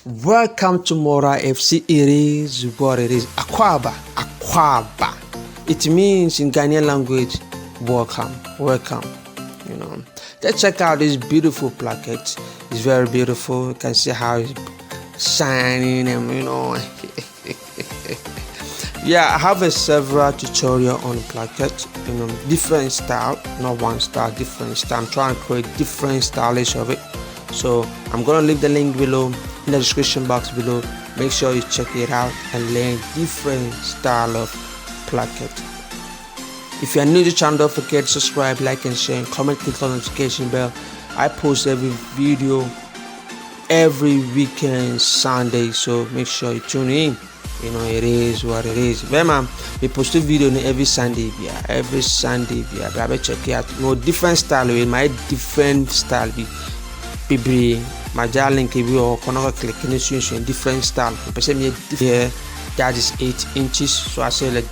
Welcome to Mora FC. It is what it is. Akwaba. It means in Ghanaian language, welcome. Let's check out this beautiful placket. It's very beautiful. You can see how it's shining and yeah, I have several tutorial on placket, different style, not one style, different style. I'm trying to create different stylish of it. So I'm gonna leave the link below in the description box below. Make sure you check it out and learn different style of placket. If you are new to the channel, don't forget to subscribe, like and share, and comment, click on the notification bell. I post every video every weekend Sunday, so make sure you tune in. It is what it is. Remember, we post a video every Sunday. Every Sunday, check it out. No different style with my different style. My link or click in different style. Here, that is 8 inches. So I say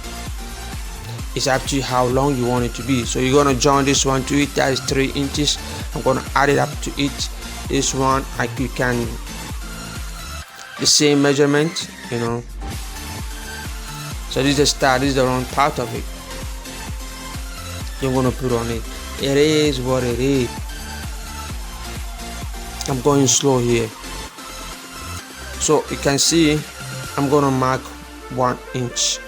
it's up to you how long you want it to be. So you're gonna join this one to it. That is 3 inches. I'm gonna add it up to it. This one, you can the same measurement. So this is the start. This is the wrong part of it. You're gonna put on it. It is what it is. I'm going slow here, so you can see I'm gonna mark 1 inch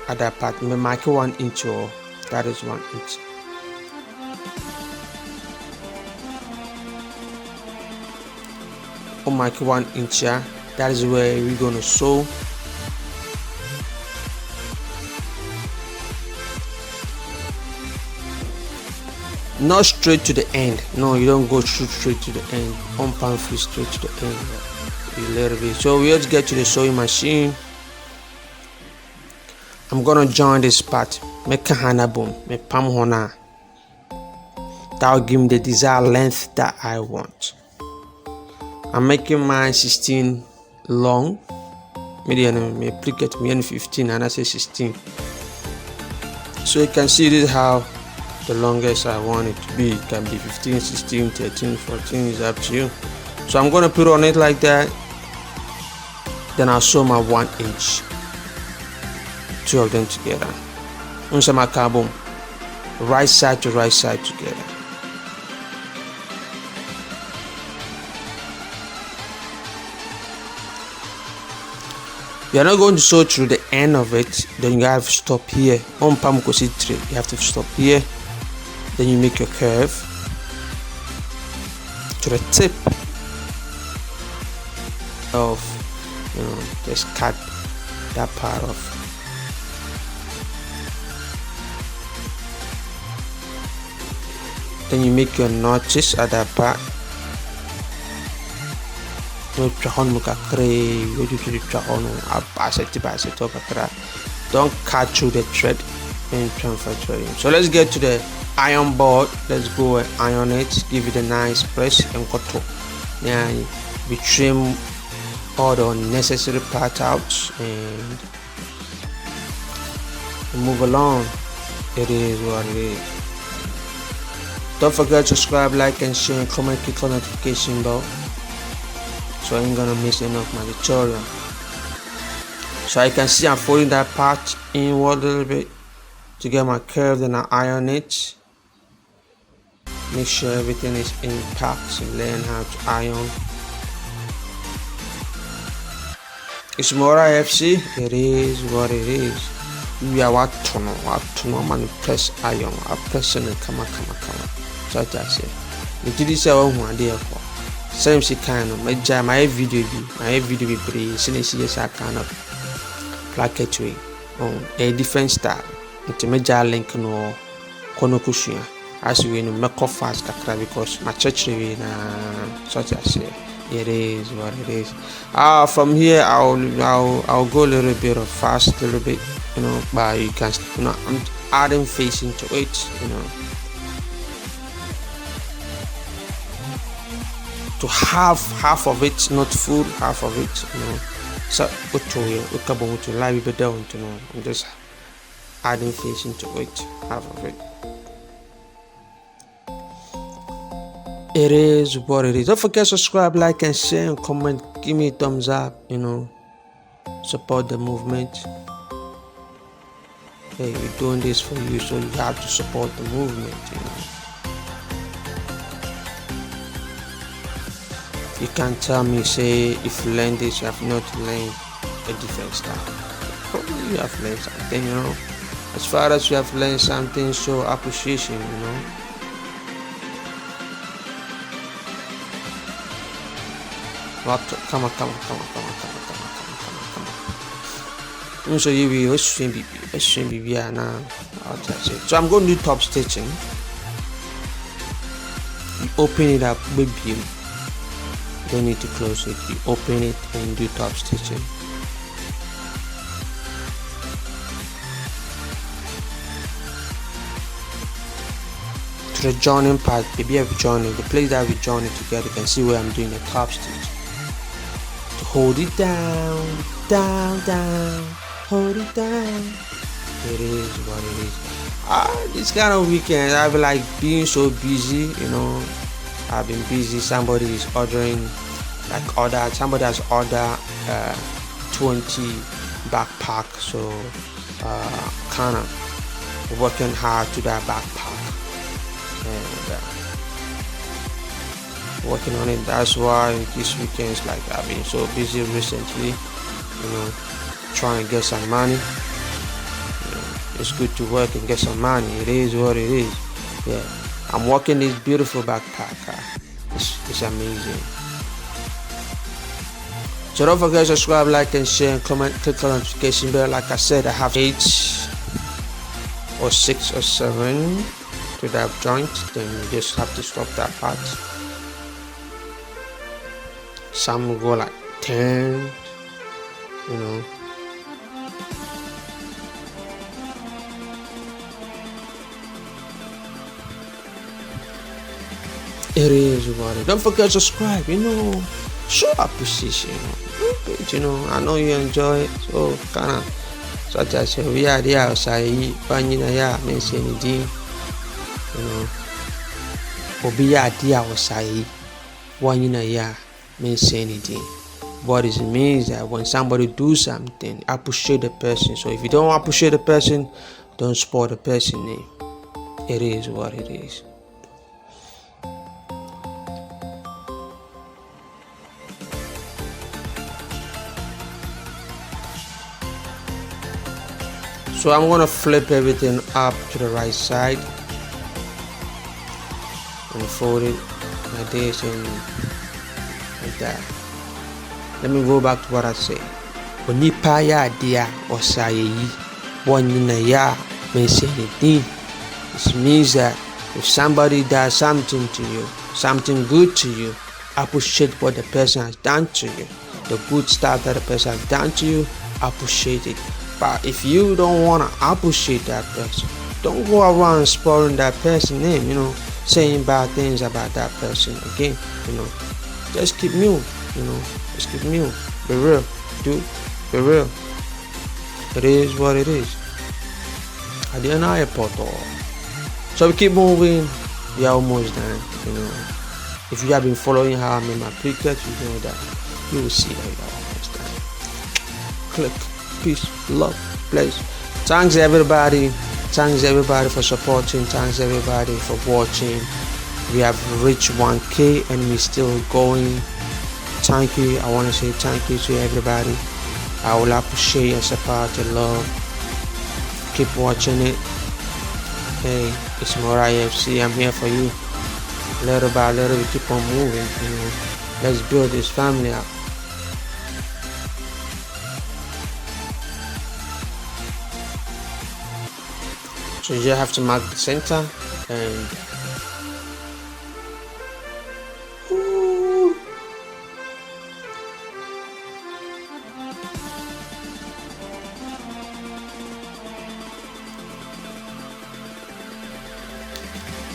at that part. I'm mark 1 inch, or that is 1 inch. I'll mark 1 inch here. That is where we're gonna sew. Not straight to the end. No, you don't go straight to the end. On palm free straight to the end. A little bit. So we have to get to the sewing machine. I'm gonna join this part. Make a hana boom. Make palm hona. That will give me the desired length that I want. I'm making mine 16 long. Maybe Placket 15 and I say 16. So you can see this is how the longest I want it to be. It can be 15, 16, 13, 14, is up to you. So I'm gonna put on it like that. Then I'll sew my 1 inch. 2 of them together. Unsa my carbon. Right side to right side together. You're not going to sew through the end of it. Then you have to stop here. On palm kosi 3. You have to stop here. Then you make your curve to the tip of, just cut that part off. Then you make your notches at that part. Don't cut through the thread and transfer threading. So let's get to the iron board. Let's go and iron it, give it a nice press and cut to. Yeah, we trim all the unnecessary part out and move along. It is what it is. Don't forget to subscribe, like and share, and comment, click on the notification bell so I ain't gonna miss any of my tutorial. So I can see I'm folding that part inward a little bit to get my curve, then I iron it. Make sure everything is intact and learn how to iron. It's Mora FC. It is what it is. We are what to man press iron. I press and come. So I say, it is our one day for. Same she kind of my video be pretty. Since I kind of placket way on a different style. It's major link no konokushia. As we know, make off fast because my church na such as say it is what it is. From here I'll go a little bit of fast, a little bit, but you can, I'm adding face into it, to half of it, not full, half of it, So to live it down, I'm just adding face into it, half of it. It is what it is. Don't forget to subscribe, like, and share, and comment. Give me a thumbs up. Support the movement. Hey, we're doing this for you, so you have to support the movement. You can't tell me, say, if you learn this, you have not learned a different style. Probably you have learned something, As far as you have learned something, show appreciation, Come on. So you will swim be now. So I'm going to do top stitching. You open it up, baby. Don't need to close it. You open it and do top stitching. To the joining part, maybe I've joined the place that we join it together. You can see where I'm doing the top stitch. To hold it down, hold it down. It is what it is. This kind of weekend I've like being so busy, I've been busy. Somebody is ordering, somebody has ordered 20 backpack, so kind of working hard to that backpack and working on it. That's why this weekend is like I've been so busy recently, trying to get some money. It's good to work and get some money. It is what it is. Yeah, I'm working this beautiful backpack. It's amazing. So don't forget to subscribe, like, and share, and comment. Click the notification bell. Like I said, I have 8 or 6 or 7 to that joint. Then you just have to stop that part. Some will go like 10. It is what it is. Don't forget to subscribe, show appreciation, I know you enjoy it, so kinda such as we are there outside banyina ya mention it, obi ya there outside wanyina ya mention it. What it means that when somebody do something, appreciate the person. So if you don't appreciate the person, don't support the person name. It is what it is. So I'm gonna flip everything up to the right side and fold it like this and like that. Let me go back to what I said. Onipa ya dia osayeyi wanyina ya mensenidi. This means that if somebody does something to you, something good to you, appreciate what the person has done to you. The good stuff that the person has done to you, appreciate it. But if you don't want to appreciate that person, don't go around spoiling that person's name, saying bad things about that person again, just keep mute, just keep mute, be real, dude, be real. It is what it is. At the end of the portal. So we keep moving, we are almost done, If you have been following how I made my Placket, you know that you will see that we are almost done. Click. Peace, love, place. Thanks everybody for supporting. Thanks everybody for watching. We have reached 1K and we're still going. Thank you. I want to say thank you to everybody. I will appreciate your support and love. Keep watching it. Hey, it's Mora FC. I'm here for you. Little by little, we keep on moving. Let's build this family up. So you have to mark the center and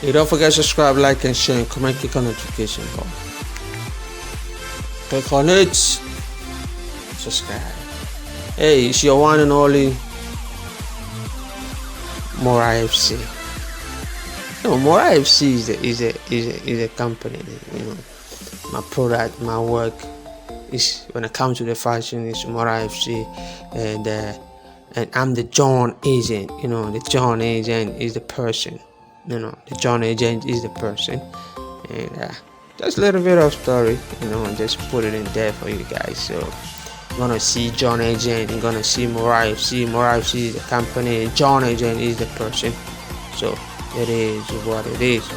you don't forget to subscribe, like, and share, and comment. Click on notification bell. Click on it. Subscribe. Hey, it's your one and only Mora FC. No, Mora FC is a company. You know, my product, my work is, when it comes to the fashion, is Mora FC, and I'm the John agent. You know, the John agent is the person. You know, the John agent is the person, and just a little bit of story. You know, and just put it in there for you guys. So you're gonna see John agent, you're gonna see Mora FC. Mora FC is the company, John agent is the person. So it is what it is.